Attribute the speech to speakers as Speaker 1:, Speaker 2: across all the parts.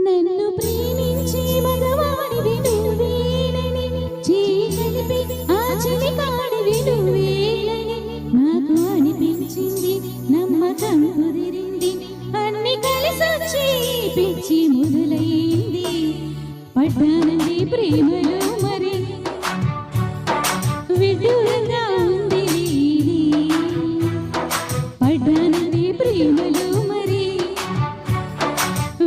Speaker 1: నన్ను ప్రేమించే మగవాడివి నువ్వేనని చీకటిపై ఆ చిలికాడివి నువ్వేనని నాకు అనిపించింది, నమ్మకం కుదిరింది, అన్ని కలిసొచ్చి పిచ్చి మొదలైంది. పడ్డానండి ప్రేమలో మరి విడ్డూరంగా ఉంది నీది. పడ్డానండి ప్రేమలో మరి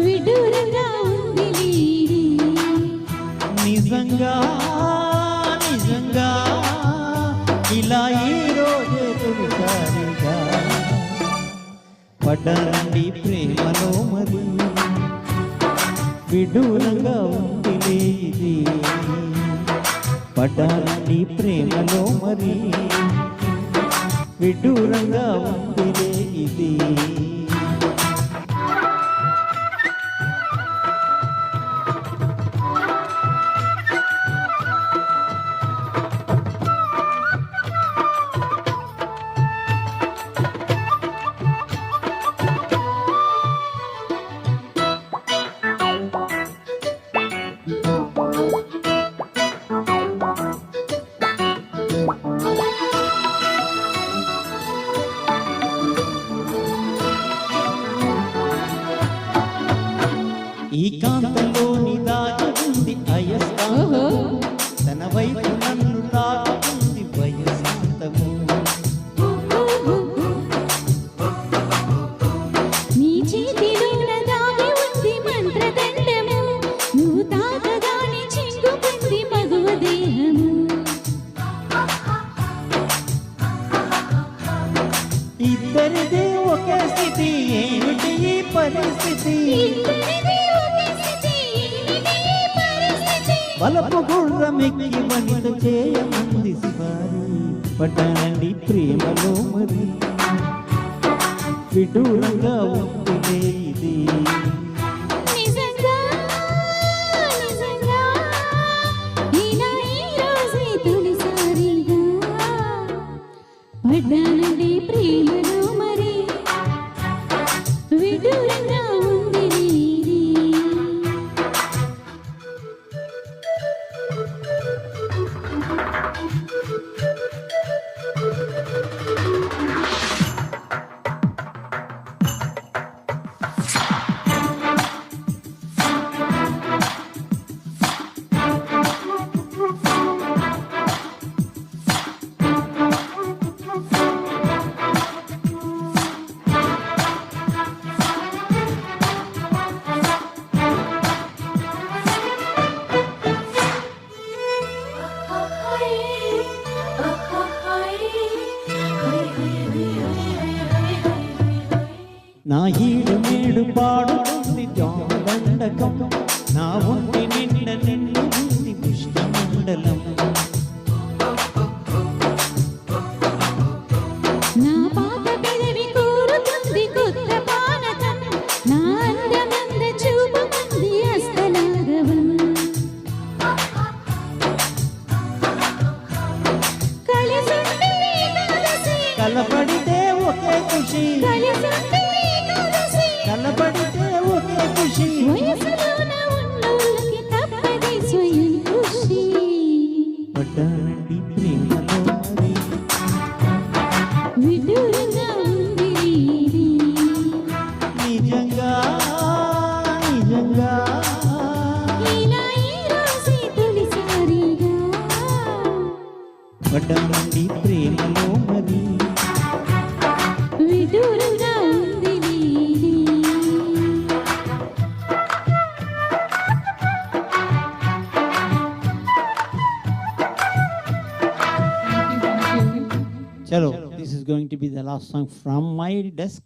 Speaker 1: విడ్డూరంగా ఉంది నీది.
Speaker 2: నిజంగా నిజంగా ఇలా ఈ రోజే తొలిసారిగా పడ్డానండి ప్రేమలో మరి విడ్డూరంగా ఉంది ఇది. పడ్డానండి ప్రేమలో మరి విడ్డూరంగా ఉంది ఇది. ఈ కాంతలోని దాచుంది అయస్కాంతము, తన వైపు నన్ను తాకుతుంది వయస్కాంతము.
Speaker 1: నీ చేతిలోన దాగి ఉంది మంత్రదండము, నువ్వు తాకగానే చింగుకుంది మగువ దేహము.
Speaker 2: ఇద్దరిదే ఒకే స్థితి, ఏమిటి ఈ పరిస్థితి? బలపు గుర్రమెక్కి వనిత చేయమంది శివారి. పడ్డానండి ప్రేమలో మరి విడ్డూరంగా ఉంటుంది ఇది.
Speaker 1: నిజంగా నిజంగా ఇలా ఈ రోజే తొలిసారిగా పడ్డానండి ప్రేమలో మరి విడ్డూరంగా ఉంది నీది.
Speaker 2: నా ఈడు మేడు పాడుతుంది జోమదండకం, నా ఒంటి నిండ నిండు ఉంది పుష్పమండలం.
Speaker 1: నా పాత పెదవి కోరుతుంది కొత్త పానకం, నా అందమంద చూపుమంది హస్తలాఘవం. కలిసుంటే ఏకాదశి,
Speaker 2: కలపడితే ఒకే ఖుషి,
Speaker 1: కలిసుంటే ఏకాదశి,
Speaker 2: కలపడితే ఒకే ఖుషి.
Speaker 1: వయసులోన ఉన్నోళ్ళకి తప్పది స్వయం కృషి.
Speaker 2: పడ్డానండి ప్రేమలో మరి
Speaker 1: విడ్డూరంగా ఉంది నీది.
Speaker 2: నిజంగా నిజంగా
Speaker 1: ఇలా ఈ రోజే తొలిసారిగా
Speaker 2: పడ్డానండి ప్రేమలో మరి
Speaker 1: విడ్డూరంగా ఉంది నీది.
Speaker 2: Chalo, this is going to be the last song from my desk.